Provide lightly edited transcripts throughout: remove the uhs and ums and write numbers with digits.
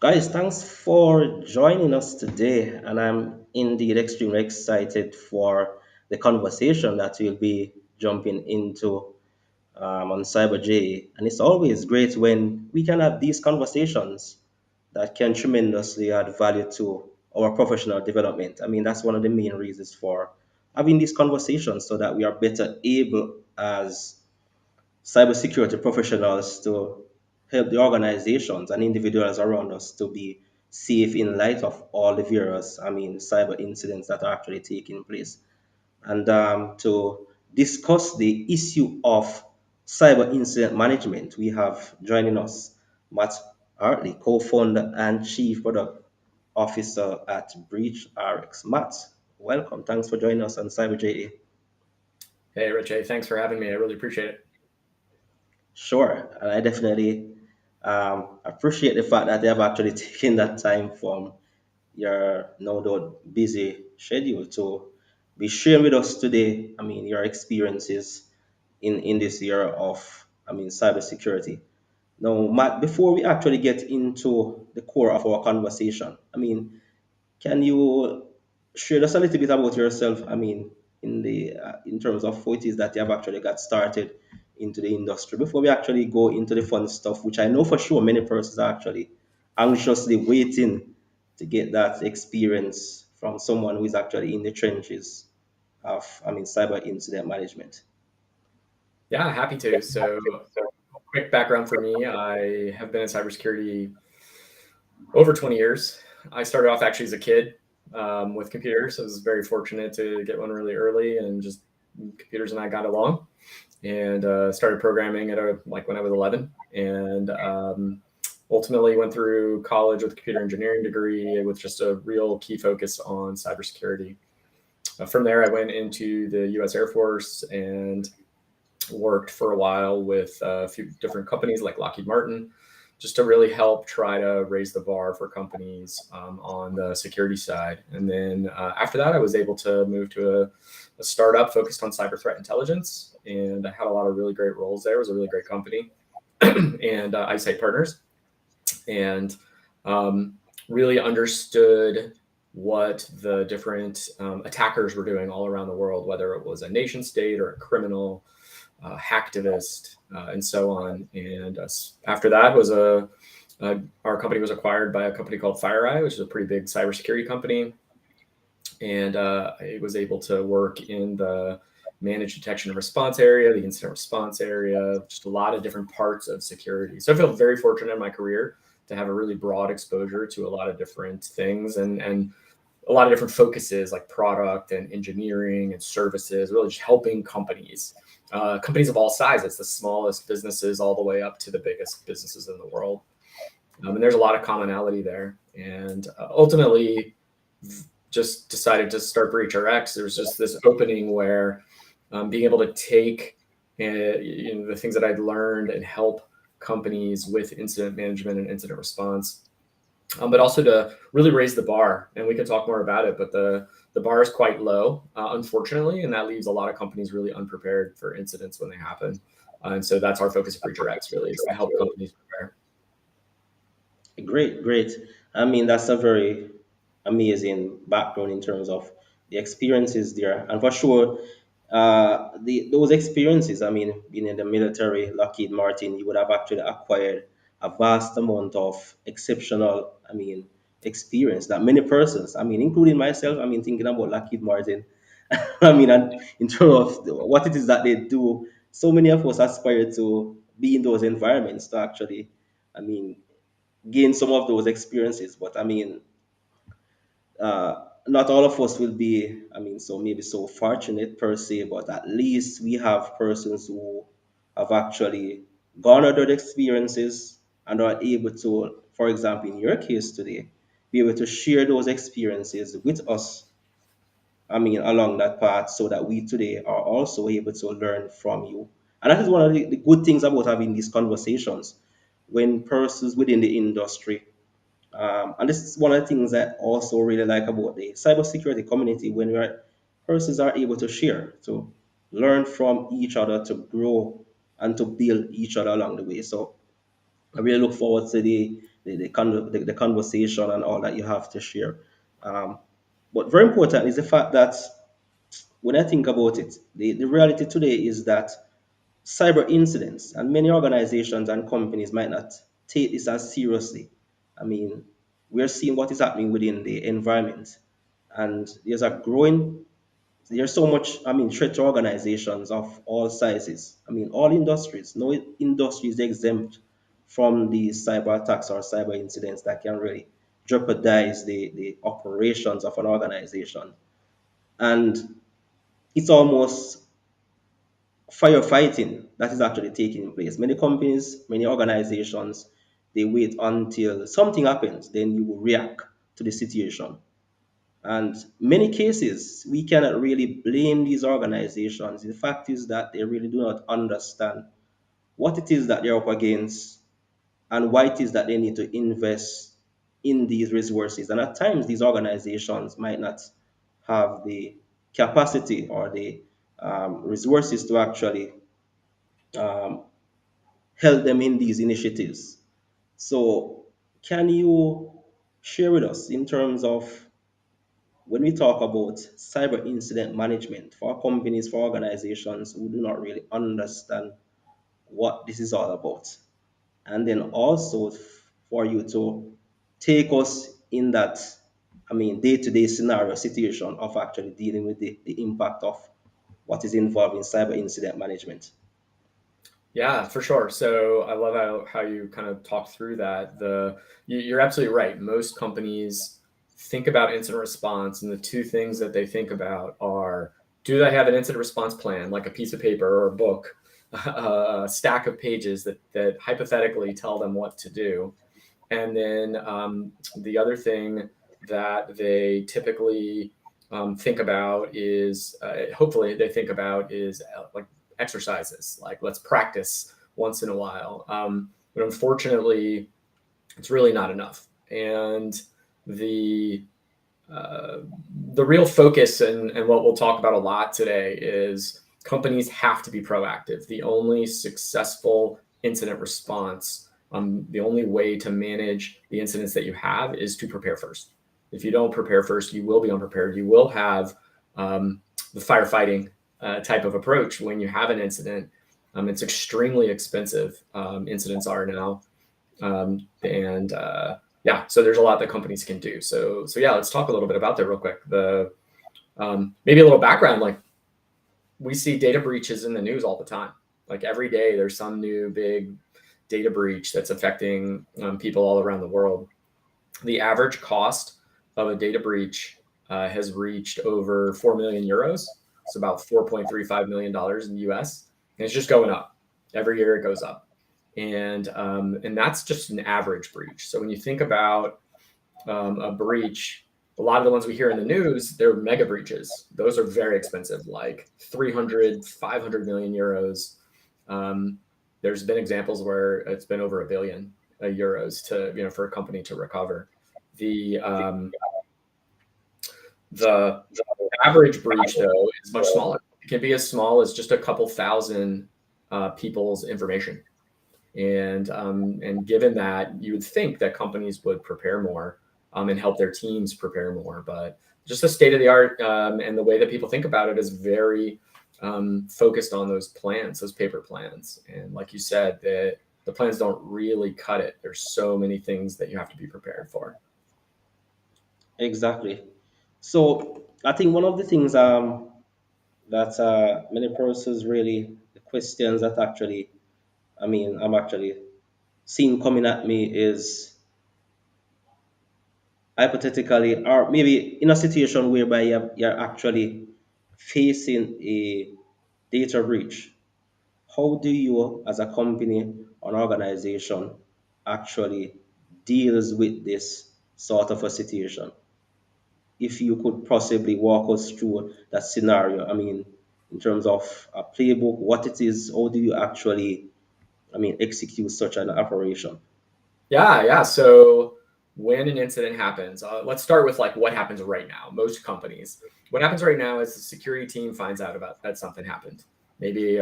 Guys, thanks for joining us today. And I'm indeed extremely excited for the conversation that we'll be jumping into on Cyber J. And it's always great when we can have these conversations that can tremendously add value to our professional development. I mean, that's one of the main reasons for having these conversations so that we are better able as cybersecurity professionals to help the organizations and individuals around us to be safe in light of all the various, cyber incidents that are actually taking place. And to discuss the issue of cyber incident management, we have joining us Matt Hartley, co-founder and chief product officer at BreachRx. Matt, welcome. Thanks for joining us on Cyber JA. Hey, Rich. Hey, thanks for having me. I really appreciate it. Sure, and I definitely appreciate the fact that they have actually taken that time from your no doubt busy schedule to be sharing with us today. I mean, your experiences in this year of cybersecurity. Now, Matt, before we actually get into the core of our conversation, can you share just a little bit about yourself? In terms of what it is that you have actually got started into the industry before we actually go into the fun stuff, which I know for sure many persons are actually anxiously waiting to get that experience from someone who is actually in the trenches of, cyber incident management. Yeah, happy to. So, quick background for me, I have been in cybersecurity over 20 years. I started off actually as a kid with computers. I was very fortunate to get one really early, and just computers and I got along, and started programming like when I was 11, and ultimately went through college with a computer engineering degree with just a real key focus on cybersecurity. From there, I went into the U.S. Air Force and worked for a while with a few different companies like Lockheed Martin, just to really help try to raise the bar for companies on the security side. And then after that, I was able to move to a startup focused on cyber threat intelligence, and I had a lot of really great roles there. It was a really great company, and Eyesight Partners, and really understood what the different attackers were doing all around the world, whether it was a nation state or a criminal hacktivist, and so on. And after that was our company was acquired by a company called FireEye, which is a pretty big cybersecurity company. And I was able to work in the managed detection and response area, the incident response area, just a lot of different parts of security. So I feel very fortunate in my career to have a really broad exposure to a lot of different things, and a lot of different focuses like product and engineering and services, really just helping companies, companies of all sizes, the smallest businesses all the way up to the biggest businesses in the world. And there's a lot of commonality there. And ultimately, just decided to start BreachRx. There was just this opening where being able to take the things that I'd learned and help companies with incident management and incident response, but also to really raise the bar. And we can talk more about it, but the bar is quite low, unfortunately, and that leaves a lot of companies really unprepared for incidents when they happen. And so that's our focus at BreachRx, really, is to help companies prepare. Great, great. I mean, that's a very amazing background in terms of the experiences there, and for sure, those experiences. I mean, being in the military, Lockheed Martin, you would have actually acquired a vast amount of exceptional, experience that many persons, including myself, thinking about Lockheed Martin. And in terms of what it is that they do, so many of us aspire to be in those environments to actually, I mean, gain some of those experiences. But not all of us will be, so maybe so fortunate per se, but at least we have persons who have actually garnered those experiences and are able to, for example, in your case today, be able to share those experiences with us, along that path, so that we today are also able to learn from you. And that is one of the good things about having these conversations when persons within the industry, and this is one of the things that I also really like about the cybersecurity community, when persons are able to share, to learn from each other, to grow and to build each other along the way. So I really look forward to the conversation and all that you have to share. Um, but very important is the fact that when I think about it, the reality today is that cyber incidents, and many organizations and companies might not take this as seriously. I mean, we're seeing what is happening within the environment, and there's so much, I mean, threat to organizations of all sizes. I mean, all industries. No industry is exempt from these cyber attacks or cyber incidents that can really jeopardize the operations of an organization. And it's almost firefighting that is actually taking place. Many companies, many organizations, they wait until something happens, then you will react to the situation. And many cases, we cannot really blame these organizations. The fact is that they really do not understand what it is that they're up against and why it is that they need to invest in these resources. And at times, these organizations might not have the capacity or the resources to actually um, help them in these initiatives. So, can you share with us in terms of when we talk about cyber incident management for companies, for organizations who do not really understand what this is all about? And then also for you to take us in that, I mean, day-to-day scenario situation of actually dealing with the impact of what is involved in cyber incident management. Yeah, for sure. So I love how you kind of talk through that. You're absolutely right. Most companies think about incident response, and the two things that they think about are, do they have an incident response plan, like a piece of paper or a book, a stack of pages that hypothetically tell them what to do? And then the other thing that they typically think about is, hopefully, they think about is like exercises, like let's practice once in a while. But unfortunately, it's really not enough. And the uh, the real focus and what we'll talk about a lot today is companies have to be proactive. The only successful incident response, the only way to manage the incidents that you have is to prepare first. If you don't prepare first, you will be unprepared. You will have the firefighting type of approach when you have an incident. It's extremely expensive. Incidents are now, and yeah, so there's a lot that companies can do. So yeah, let's talk a little bit about that real quick. The maybe a little background, like we see data breaches in the news all the time. Like every day, there's some new big data breach that's affecting people all around the world. The average cost of a data breach has reached over 4 million euros. It's about $4.35 million in the US. And it's just going up. Every year it goes up. And that's just an average breach. So when you think about a breach, a lot of the ones we hear in the news, they're mega breaches. Those are very expensive, like 300, 500 million euros. Um, there's been examples where it's been over a billion euros to, for a company to recover. The the average breach, though, is much smaller. It can be as small as just a couple thousand people's information. And given that, you would think that companies would prepare more and help their teams prepare more. But just the state of the art and the way that people think about it is very focused on those plans, those paper plans. And like you said, the plans don't really cut it. There's so many things that you have to be prepared for. Exactly. So I think one of the things that many persons really, the questions that actually, I mean, I'm actually seeing coming at me is hypothetically, or maybe in a situation whereby you're actually facing a data breach. How do you, as a company or an organization, actually deals with this sort of a situation? If you could possibly walk us through that scenario, I mean, in terms of a playbook, what it is, how do you actually, I mean, execute such an operation? Yeah, yeah. So when an incident happens, let's start with like what happens right now. Most companies, what happens right now is the security team finds out about that something happened. Maybe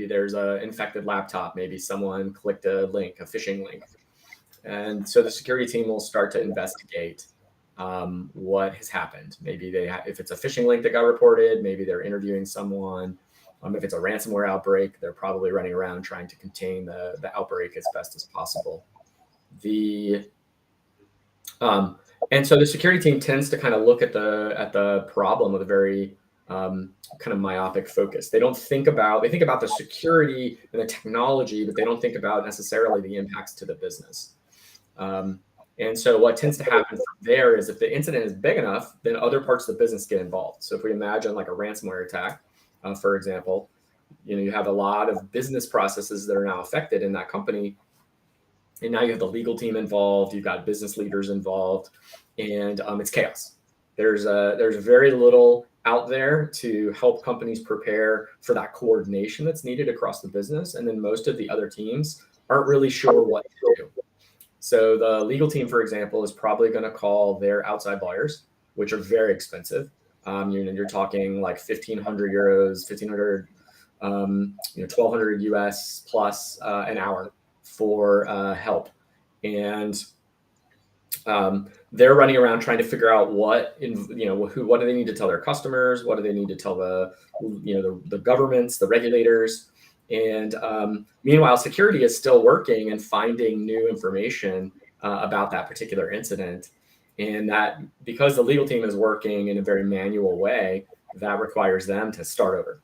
there's a infected laptop. Maybe someone clicked a link, a phishing link, and so the security team will start to investigate what has happened. Maybe if it's a phishing link that got reported, maybe they're interviewing someone. If it's a ransomware outbreak, they're probably running around trying to contain the outbreak as best as possible. The and so the security team tends to kind of look at the problem with a very kind of myopic focus. They think about the security and the technology, but they don't think about necessarily the impacts to the business. And so what tends to happen from there is if the incident is big enough, then other parts of the business get involved. So if we imagine like a ransomware attack, for example, you have a lot of business processes that are now affected in that company. And now you have the legal team involved, you've got business leaders involved, and it's chaos. There's very little out there to help companies prepare for that coordination that's needed across the business. And then most of the other teams aren't really sure what to do. So the legal team, for example, is probably going to call their outside lawyers, which are very expensive. You're talking like 1,500 euros, 1,500, 1,200 US plus an hour for help. And they're running around trying to figure out what do they need to tell their customers? What do they need to tell the governments, the regulators? And meanwhile, security is still working and finding new information about that particular incident. And that because the legal team is working in a very manual way, that requires them to start over.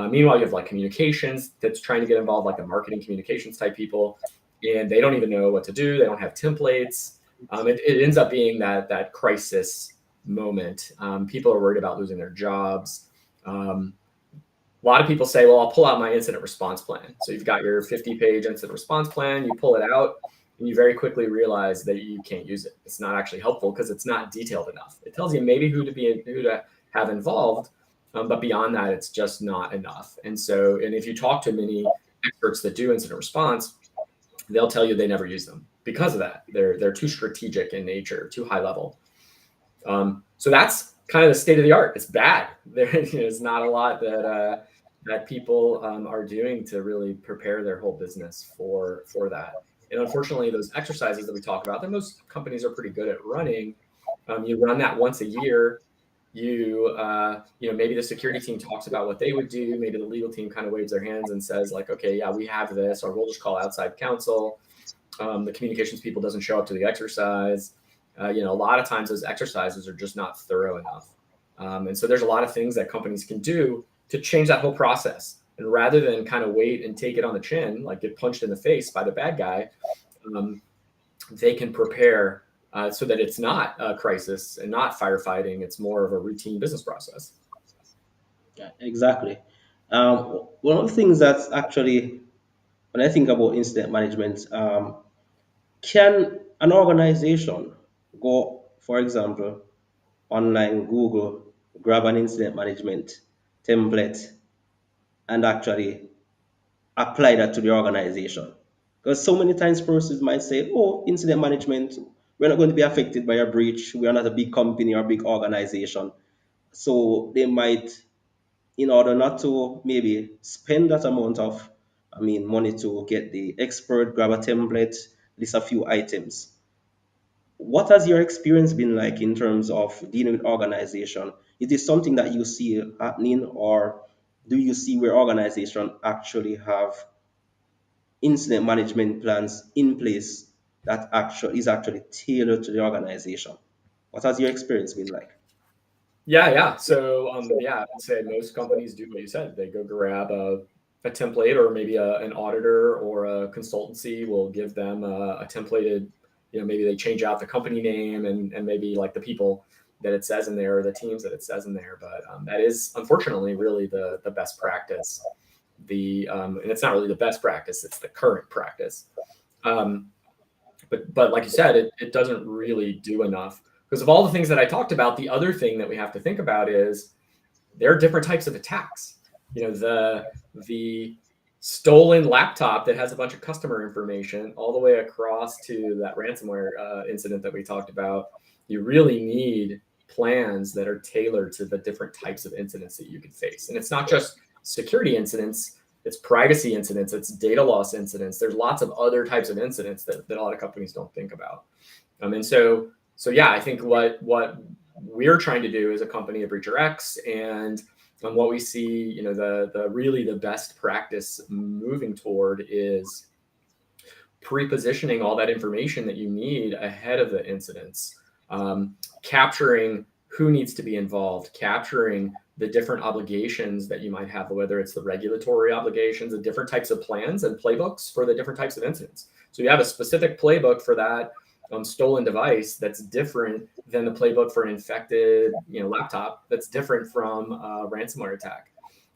Meanwhile, you have like communications that's trying to get involved, like the marketing communications type people, and they don't even know what to do. They don't have templates. It ends up being that crisis moment. People are worried about losing their jobs. A lot of people say, well, I'll pull out my incident response plan. So you've got your 50-page incident response plan, you pull it out, and you very quickly realize that you can't use it. It's not actually helpful because it's not detailed enough. It tells you maybe who to have involved, but beyond that, it's just not enough. And if you talk to many experts that do incident response, they'll tell you they never use them because of that. They're too strategic in nature, too high level. So that's kind of the state of the art. It's bad. There's not a lot that people are doing to really prepare their whole business for that. And unfortunately, those exercises that we talk about, that most companies are pretty good at running, you run that once a year. Maybe the security team talks about what they would do. Maybe the legal team kind of waves their hands and says like, okay, yeah, we have this, or we'll just call outside counsel. The communications people doesn't show up to the exercise. A lot of times those exercises are just not thorough enough. And so there's a lot of things that companies can do to change that whole process. And rather than kind of wait and take it on the chin, like get punched in the face by the bad guy, they can prepare so that it's not a crisis and not firefighting. It's more of a routine business process. Yeah, exactly. One of the things that's actually, when I think about incident management, can an organization go, for example, online, Google, grab an incident management template and actually apply that to the organization? Because so many times persons might say, oh, incident management, we're not going to be affected by a breach. We are not a big company or a big organization. So they might, in order not to maybe spend that amount of, money to get the expert, grab a template, list a few items. What has your experience been like in terms of dealing with organization? Is this something that you see happening, or do you see where organization actually have incident management plans in place that is actually tailored to the organization? What has your experience been like? Yeah. So I would say most companies do what you said. They go grab a template, or maybe an auditor or a consultancy will give them a templated, maybe they change out the company name and maybe like the people that it says in there, or the teams that it says in there. But that is unfortunately really the best practice. And it's not really the best practice, it's the current practice. But like you said, it doesn't really do enough. Because of all the things that I talked about, the other thing that we have to think about is there are different types of attacks. The stolen laptop that has a bunch of customer information all the way across to that ransomware incident that we talked about. You really need plans that are tailored to the different types of incidents that you can face. And it's not just security incidents, it's privacy incidents, it's data loss incidents. There's lots of other types of incidents that a lot of companies don't think about. And so yeah, I think what we're trying to do as a company at BreachRx, and what we see, the really the best practice moving toward is pre-positioning all that information that you need ahead of the incidents, capturing who needs to be involved, capturing the different obligations that you might have, whether it's the regulatory obligations, the different types of plans and playbooks for the different types of incidents. So you have a specific playbook for that stolen device that's different than the playbook for an infected laptop, that's different from a ransomware attack.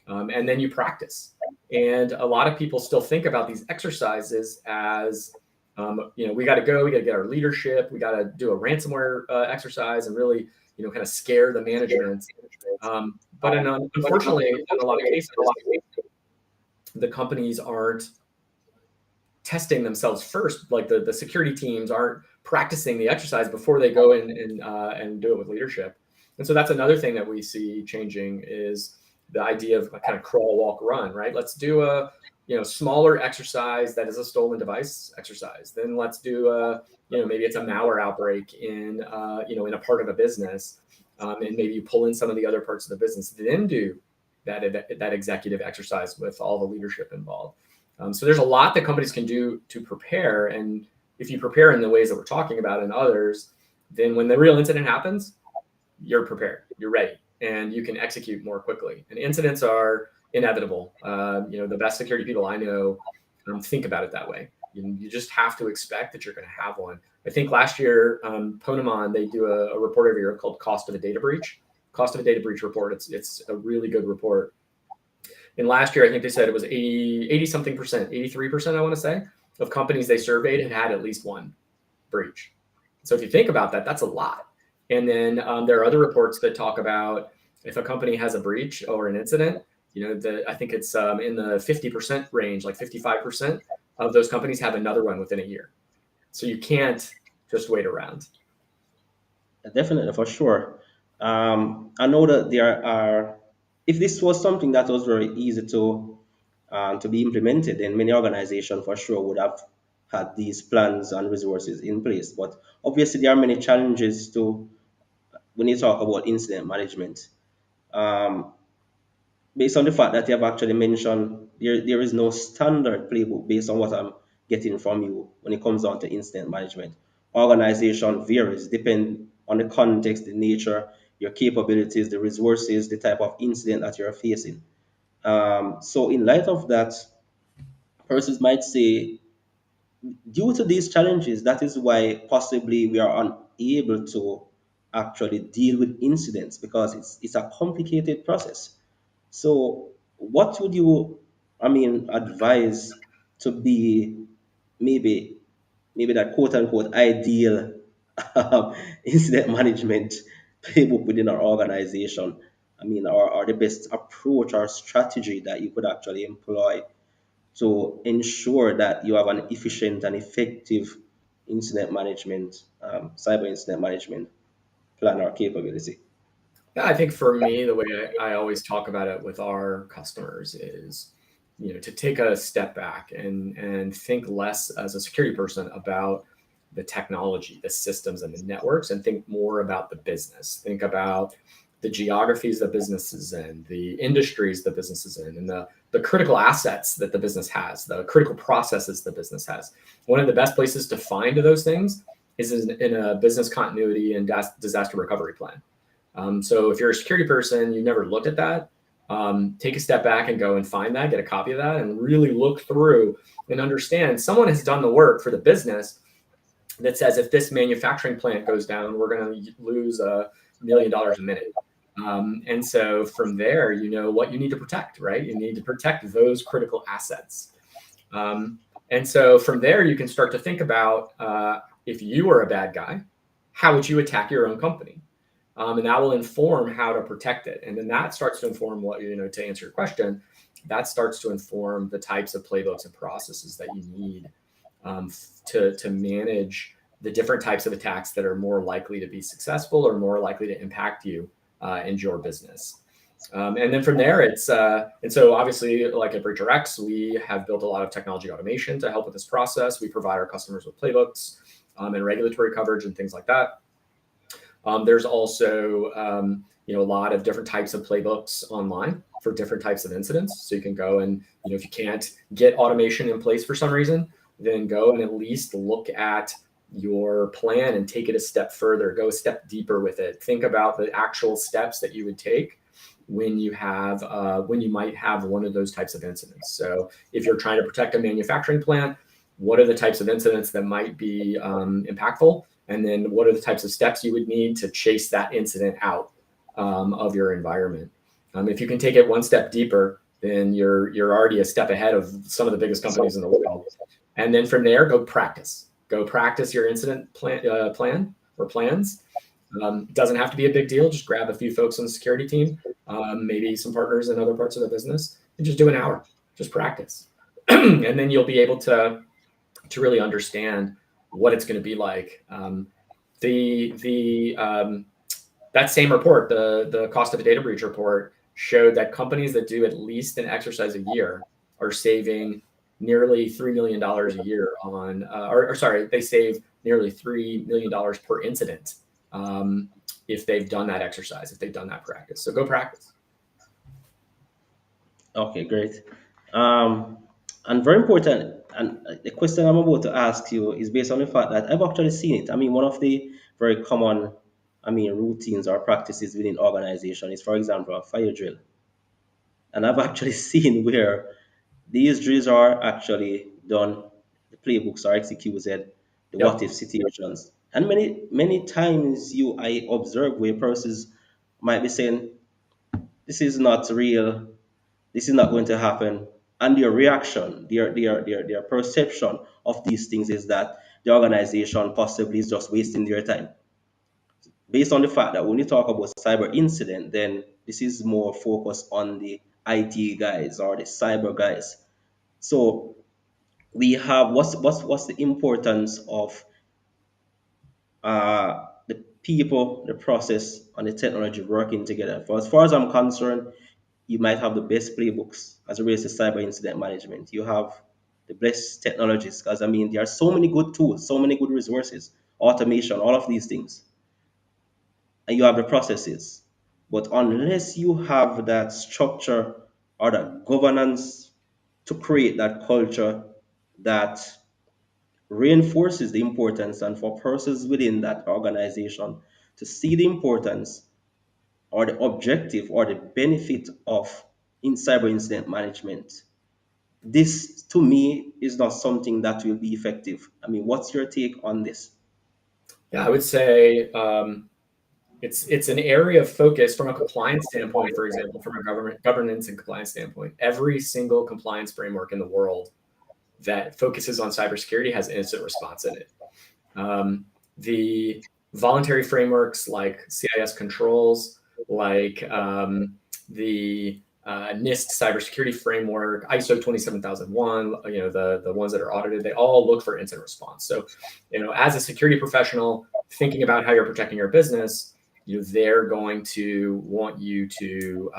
And then you practice. And a lot of people still think about these exercises as, we got to go, we got to get our leadership, we got to do a ransomware exercise and really, kind of scare the management. But unfortunately, in a lot of cases, the companies aren't testing themselves first. Like the security teams aren't practicing the exercise before they go in and do it with leadership. And so that's another thing that we see changing is the idea of kind of crawl, walk, run, right? Let's do a smaller exercise that is a stolen device exercise. Then let's do maybe it's a malware outbreak in in a part of a business, and maybe you pull in some of the other parts of the business. Then do that executive exercise with all the leadership involved. So there's a lot that companies can do to prepare, and if you prepare in the ways that we're talking about and others, then when the real incident happens, you're prepared, you're ready, and you can execute more quickly. And incidents are inevitable. The best security people I know think about it that way. You just have to expect that you're going to have one. I think last year, Ponemon, they do a report every year called Cost of a Data Breach. Cost of a Data Breach report. It's a really good report. And last year, I think they said it was 80 something percent, 83%, I want to say, of companies they surveyed had at least one breach. So if you think about that, that's a lot. And then there are other reports that talk about if a company has a breach or an incident, I think it's in the 50% range, like 55% of those companies have another one within a year. So you can't just wait around. Definitely, for sure. I know that there are, if this was something that was very easy to be implemented, then many organizations for sure would have had these plans and resources in place. But obviously, there are many challenges to when you talk about incident management. Um, Based on the fact that you have actually mentioned there is no standard playbook based on what I'm getting from you when it comes down to incident management. Organization varies depend on the context, the nature, your capabilities, the resources, the type of incident that you're facing. So in light of that, persons might say, due to these challenges, that is why possibly we are unable to actually deal with incidents because it's a complicated process. So, what would you, advise to be maybe that quote unquote ideal incident management playbook within our organization? Or the best approach or strategy that you could actually employ to ensure that you have an efficient and effective incident management, cyber incident management plan or capability. Yeah, I think for me, the way I always talk about it with our customers is, to take a step back and think less as a security person about the technology, the systems, and the networks, and think more about the business. Think about the geographies that business is in, the industries that business is in, and the critical assets that the business has, the critical processes the business has. One of the best places to find those things is in a business continuity and disaster recovery plan. So if you're a security person, you never looked at that, take a step back and go and find that, get a copy of that, and really look through and understand someone has done the work for the business that says if this manufacturing plant goes down, we're going to lose $1 million a minute. And so from there, you know what you need to protect, right? You need to protect those critical assets. And so from there, you can start to think about if you were a bad guy, how would you attack your own company? And that will inform how to protect it. And then that starts to inform what, to answer your question, that starts to inform the types of playbooks and processes that you need to manage the different types of attacks that are more likely to be successful or more likely to impact you and your business. And then from there, and so obviously, like at BreachRx, we have built a lot of technology automation to help with this process. We provide our customers with playbooks and regulatory coverage and things like that. There's also a lot of different types of playbooks online for different types of incidents. So you can go and if you can't get automation in place for some reason, then go and at least look at your plan and take it a step further. Go a step deeper with it. Think about the actual steps that you would take when you might have one of those types of incidents. So if you're trying to protect a manufacturing plant, what are the types of incidents that might be impactful? And then what are the types of steps you would need to chase that incident out of your environment? If you can take it one step deeper, then you're already a step ahead of some of the biggest companies in the world. And then from there, go practice. Go practice your incident plan or plans. Doesn't have to be a big deal. Just grab a few folks on the security team, maybe some partners in other parts of the business, and just do an hour. Just practice, and then you'll be able to really understand what it's going to be like. The that same report, the cost of a data breach report, showed that companies that do at least an exercise a year are saving nearly $3 million a year on, or sorry, they save nearly $3 million per incident if they've done that exercise, if they've done that practice. So go practice. Okay, great. Um, and very important. And the question I'm about to ask you is based on the fact that I've actually seen it. I mean, one of the very common, routines or practices within organization is, for example, a fire drill. And I've actually seen where these drills are actually done, the playbooks are executed, the what Yep. if situations. And many times I observe where persons might be saying, this is not real, this is not going to happen. And their reaction, their perception of these things is that the organization possibly is just wasting their time. Based on the fact that when you talk about cyber incident, then this is more focused on the IT guys or the cyber guys. So we have what's the importance of the people, the process, and the technology working together. For as far as I'm concerned, you might have the best playbooks as it relates to cyber incident management. You have the best technologies, because there are so many good tools, so many good resources, automation, all of these things, and you have the processes. But unless you have that structure or that governance to create that culture that reinforces the importance, and for persons within that organization to see the importance or the objective or the benefit of in cyber incident management, this to me is not something that will be effective. What's your take on this? Yeah, I would say it's an area of focus from a compliance standpoint. For example, from a governance and compliance standpoint, every single compliance framework in the world that focuses on cybersecurity has incident response in it. The voluntary frameworks like CIS controls, like the NIST cybersecurity framework, ISO 27001, the ones that are audited, they all look for incident response. So, as a security professional thinking about how you're protecting your business, they're going to want you to,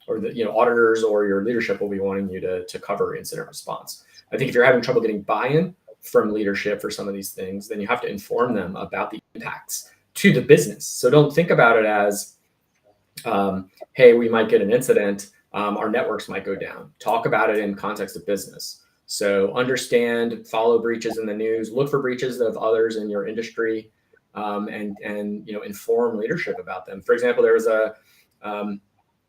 or the auditors or your leadership will be wanting you to cover incident response. I think if you're having trouble getting buy-in from leadership for some of these things, then you have to inform them about the impacts to the business. So don't think about it as, hey, we might get an incident, our networks might go down. Talk about it in context of business. So understand, follow breaches in the news, look for breaches of others in your industry, and inform leadership about them. For example, there was a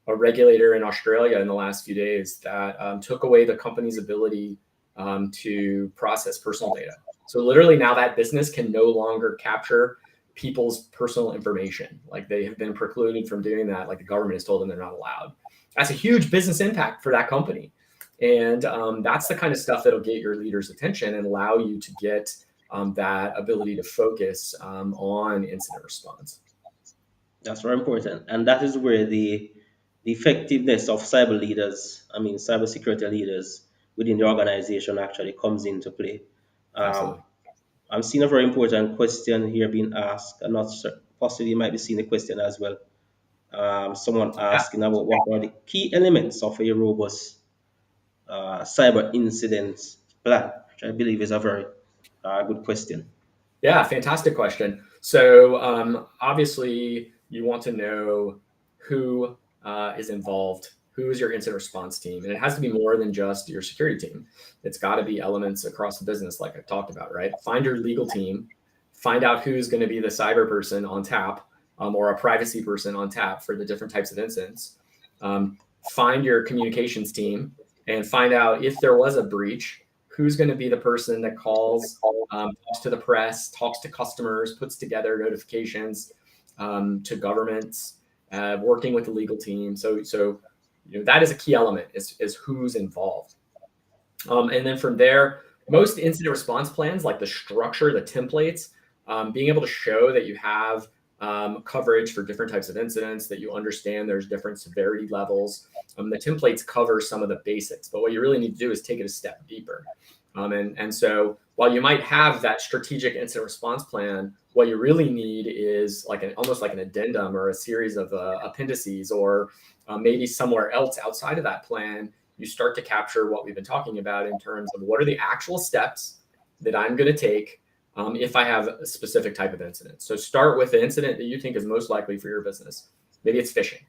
regulator in Australia in the last few days that took away the company's ability to process personal data. So literally now that business can no longer capture people's personal information. Like they have been precluded from doing that. Like the government has told them they're not allowed. That's a huge business impact for that company. And that's the kind of stuff that'll get your leaders' attention and allow you to get that ability to focus on incident response. That's very important, and that is where the effectiveness of cyber leaders, cybersecurity leaders within the organization actually comes into play. Um, Absolutely. I'm seeing a very important question here being asked. I'm not sure, possibly you might be seeing a question as well. Someone Yeah. asking about what are the key elements of a robust cyber incident plan, which I believe is a very good question. Yeah, fantastic question. So obviously, you want to know who is involved, who is your incident response team, and it has to be more than just your security team. It's got to be elements across the business, like I've talked about, right? Find your legal team, find out who's going to be the cyber person on tap, or a privacy person on tap for the different types of incidents. Find your communications team and find out if there was a breach, who's going to be the person that calls, talks to the press, talks to customers, puts together notifications to governments, working with the legal team. So that is a key element is who's involved. And then from there, most incident response plans, like the structure, the templates, being able to show that you have coverage for different types of incidents, that you understand there's different severity levels. The templates cover some of the basics, but what you really need to do is take it a step deeper. And so while you might have that strategic incident response plan, what you really need is like almost like an addendum or a series of appendices, or maybe somewhere else outside of that plan, you start to capture what we've been talking about in terms of what are the actual steps that I'm going to take if I have a specific type of incident. So start with the incident that you think is most likely for your business. Maybe it's phishing.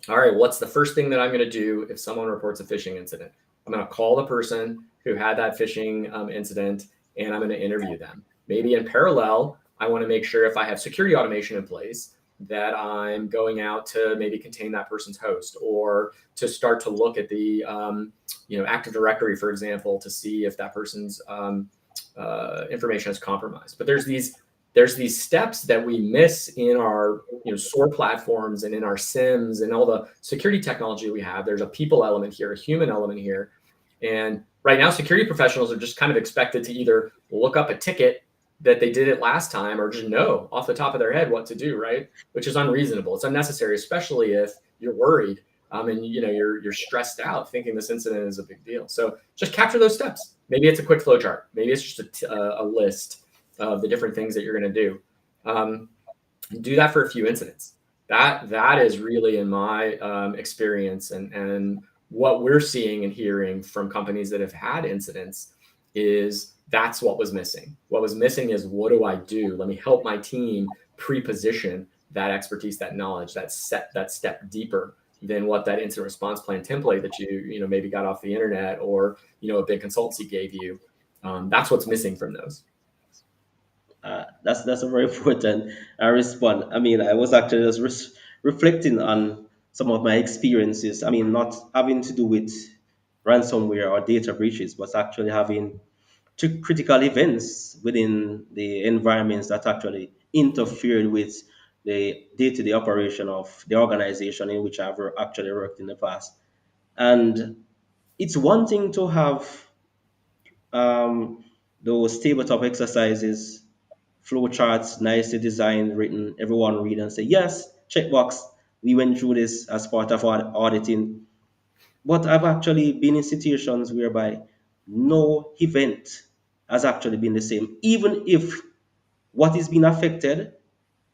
All right, what's the first thing that I'm going to do if someone reports a phishing incident? I'm going to call the person who had that phishing incident, and I'm going to interview them. Maybe in parallel, I want to make sure if I have security automation in place that I'm going out to maybe contain that person's host, or to start to look at the Active Directory, for example, to see if that person's information is compromised. But there's these steps that we miss in our SOAR platforms and in our SIMs and all the security technology we have. There's a people element here, a human element here. And right now, security professionals are just kind of expected to either look up a ticket that they did it last time, or just know off the top of their head what to do, right? Which is unreasonable. It's unnecessary, especially if you're worried and you're stressed out thinking this incident is a big deal. So just capture those steps. Maybe it's a quick flow chart. Maybe it's just a list of the different things that you're going to do. Do that for a few incidents. That is really, in my experience, and what we're seeing and hearing from companies that have had incidents, is that's what was missing. What was missing is, what do I do? Let me help my team pre-position that expertise, that knowledge, that step deeper than what that incident response plan template that you maybe got off the internet, or a big consultancy gave you. That's what's missing from those. That's a very important response. I mean, I was actually just reflecting on some of my experiences. I mean, not having to do with ransomware or data breaches, but actually having to critical events within the environments that actually interfered with the day-to-day operation of the organization in which I've actually worked in the past. And it's one thing to have um, those tabletop exercises, flow charts, nicely designed, written, everyone read and say, yes, checkbox, we went through this as part of our auditing. But I've actually been in situations whereby no event has actually been the same, even if what is being affected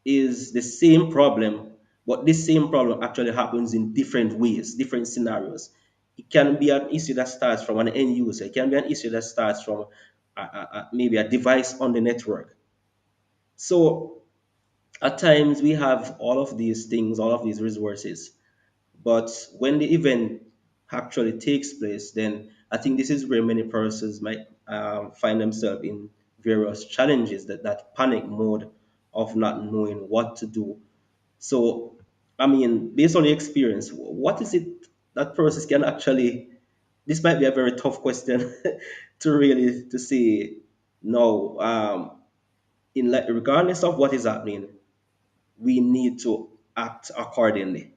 is the same problem, but this same problem actually happens in different ways, different scenarios. It can be an issue that starts from an end user. It can be an issue that starts from maybe a device on the network. So at times we have all of these things, all of these resources, but when the event actually takes place, then I think this is where many persons might find themselves in various challenges, that panic mode of not knowing what to do. So, I mean, based on your experience, what is it that persons can actually? This might be a very tough question to really to say no. In like regardless of what is happening, we need to act accordingly.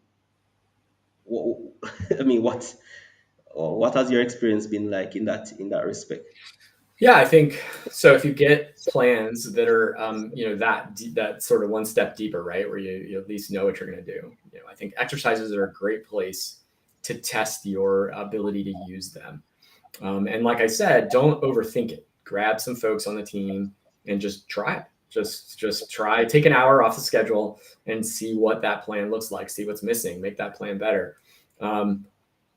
I mean, what has your experience been like in that respect? Yeah, I think so. If you get plans that are, that sort of one step deeper, right, where you at least know what you're going to do. I think exercises are a great place to test your ability to use them. And like I said, don't overthink it. Grab some folks on the team and just try it. Just try, take an hour off the schedule and see what that plan looks like, see what's missing, make that plan better.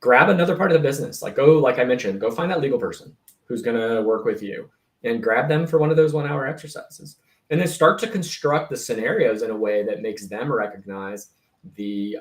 Grab another part of the business. Like like I mentioned, go find that legal person who's going to work with you and grab them for one of those 1 hour exercises. And then start to construct the scenarios in a way that makes them recognize the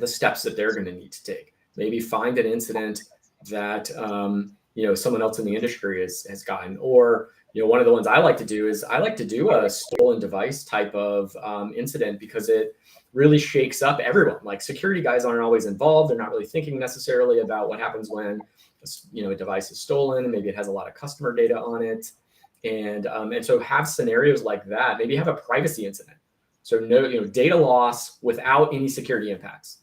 steps that they're going to need to take. Maybe find an incident that someone else in the industry has gotten, or one of the ones I like to do is I like to do a stolen device type of incident, because it really shakes up everyone. Like, security guys aren't always involved; they're not really thinking necessarily about what happens when a device is stolen. Maybe it has a lot of customer data on it, and so have scenarios like that. Maybe have a privacy incident, so no data loss without any security impacts.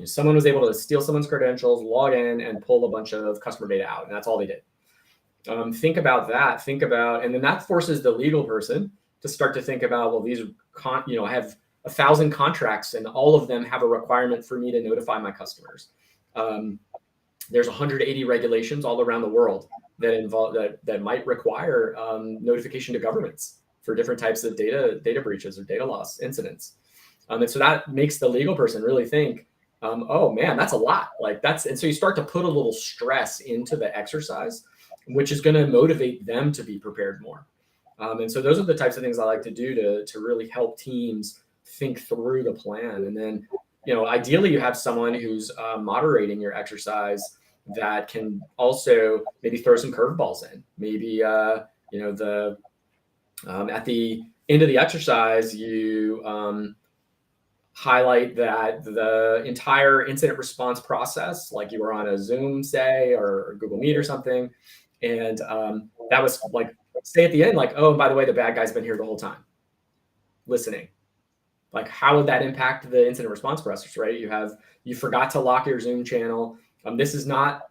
Someone was able to steal someone's credentials, log in, and pull a bunch of customer data out, and that's all they did. Think about that. And then that forces the legal person to start to think about, well, these I have 1,000 contracts, and all of them have a requirement for me to notify my customers. There's 180 regulations all around the world that might require notification to governments for different types of data breaches or data loss incidents. And so that makes the legal person really think, oh man, that's a lot. And so you start to put a little stress into the exercise, which is going to motivate them to be prepared more. And so those are the types of things I like to do to really help teams think through the plan. And then, ideally you have someone who's moderating your exercise that can also maybe throw some curveballs in. Maybe, at the end of the exercise, you highlight that the entire incident response process, like you were on a Zoom, say, or Google Meet or something, and that was like, say at the end, like, oh, by the way, the bad guy's been here the whole time, listening. Like, how would that impact the incident response process, right? You forgot to lock your Zoom channel. This is not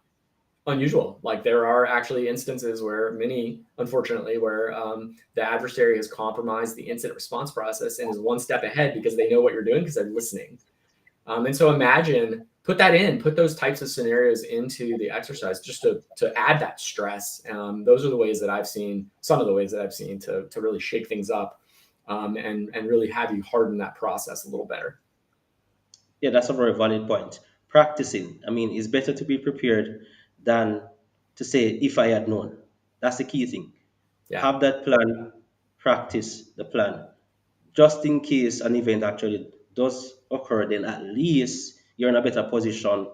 unusual. Like, there are actually instances unfortunately, where the adversary has compromised the incident response process and is one step ahead because they know what you're doing because they're listening. And so put those types of scenarios into the exercise just to add that stress. Those are the ways that I've seen, some of the ways that I've seen to really shake things up and really have you harden that process a little better. Yeah, that's a very valid point. Practicing. I mean, it's better to be prepared than to say, if I had known. That's the key thing. Yeah. Have that plan, practice the plan. Just in case an event actually does occur, then at least you're in a better position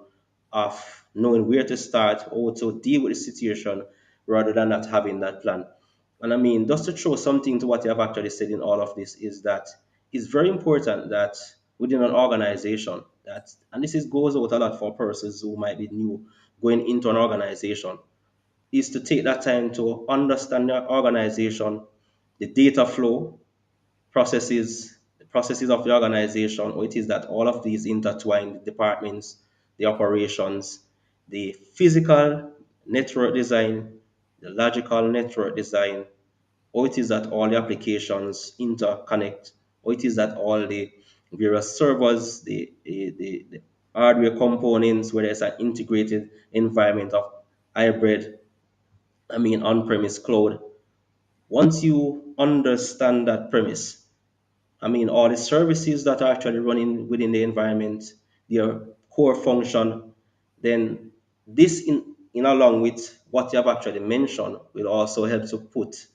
of knowing where to start or to deal with the situation rather than not having that plan. And I mean, just to throw something to what you have actually said in all of this is that it's very important that within an organization that, and goes out a lot for persons who might be new going into an organization, is to take that time to understand the organization, the data flow, the processes of the organization, or it is that all of these intertwined departments, the operations, the physical network design, the logical network design, or it is that all the applications interconnect, or it is that all the various servers, the hardware components, where there's an integrated environment of hybrid, on-premise cloud. Once you understand that premise, all the services that are actually running within the environment, their core function, then this in along with what you have actually mentioned will also help to put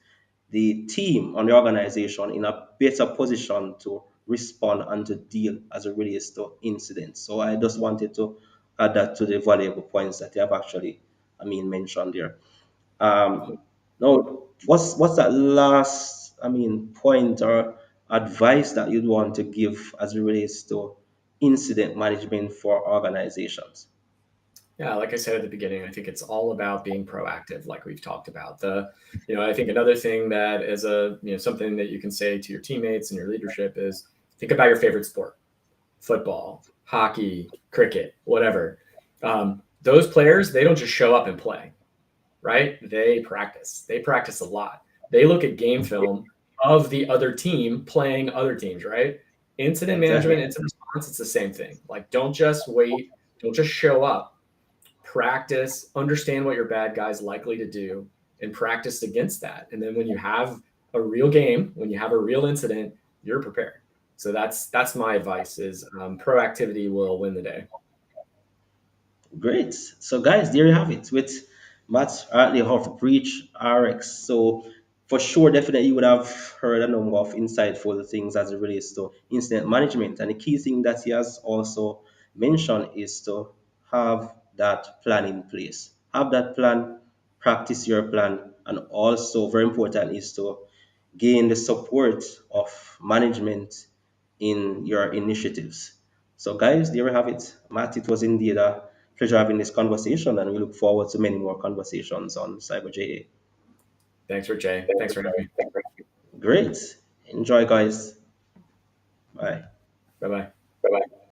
the team and the organization in a better position to respond and to deal as it relates to incidents. So I just wanted to add that to the valuable points that you have actually, mentioned there. Now, what's that last, point or advice that you'd want to give as it relates to incident management for organizations? Yeah, like I said at the beginning, I think it's all about being proactive, like we've talked about. I think another thing that is something that you can say to your teammates and your leadership is think about your favorite sport: football, hockey, cricket, whatever. Those players, they don't just show up and play, right? They practice. They practice a lot. They look at game film of the other team playing other teams, right? Incident Exactly. management, incident response, it's the same thing. Like, don't just wait, don't just show up. Practice, understand what your bad guy's likely to do, and practice against that. And then when you have a real game, when you have a real incident, you're prepared. So that's my advice: is proactivity will win the day. Great. So, guys, there you have it with Matt Hartley of Breach RX. So, for sure, definitely you would have heard a number of insightful things as it relates to incident management. And the key thing that he has also mentioned is to have that plan in place. Have that plan, practice your plan, and also, very important, is to gain the support of management in your initiatives. So, guys, there we have it. Matt, it was indeed a pleasure having this conversation, and we look forward to many more conversations on Cyber JA. Thanks, for Jay. Thanks for having me. Great. Enjoy, guys. Bye. Bye bye.